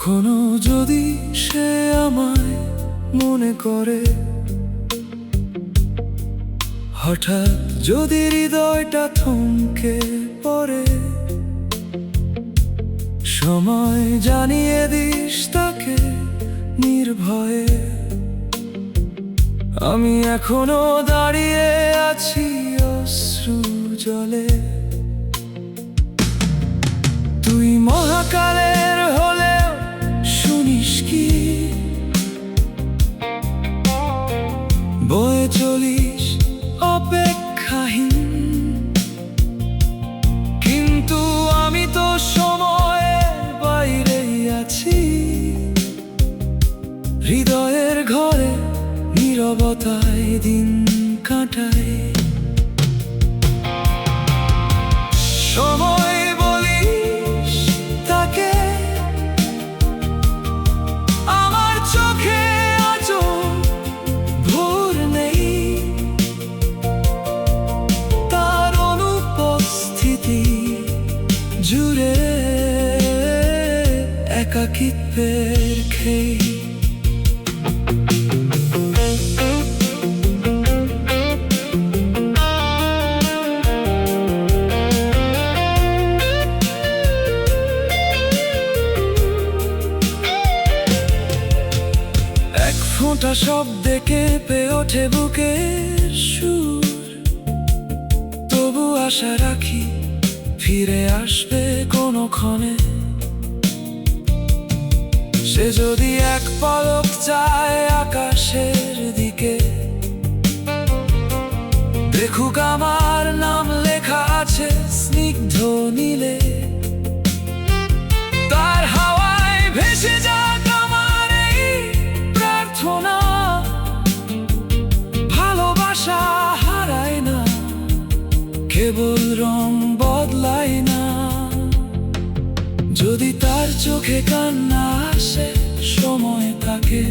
কখনো যদি সে আমায় মনে করে, হঠাৎ যদি হৃদয়টা থমকে পড়ে, সময় জানিয়ে দিস তাকে নির্ভয়ে, আমি এখনো দাঁড়িয়ে আছি অশ্রু জলে। তুই মহাকালের হলেও শুনিস কি, বয়ে চলিস অপেক্ষাহীন, কিন্তু আমি তো সময়ের বাইরেই আছি, হৃদয়ের ঘরে নীরবতায় দিন কাটাই। সময় বলিস তাকে, আমার চোখে আজও ভোর নেই, তার অনুপস্থিতি জুড়ে একাকিত্বের খেই। ফোঁটা শব্দে কেঁপে ওঠে বুকের সুর, তবু আশা রাখি ফিরে আসবে কোনক্ষণে। সে যদি এক পলক চায় আকাশের দিকে, দেখুক আমার নাম লেখা আছে স্নিগ্ধ নীলে, তার হাওয়ায় ভেসে যাক আমার এই প্রার্থনা। ভালোবাসা হারায় না, কেবল রং বদলায় না, যদি তার চোখে কান্না আসে সময় থাকে।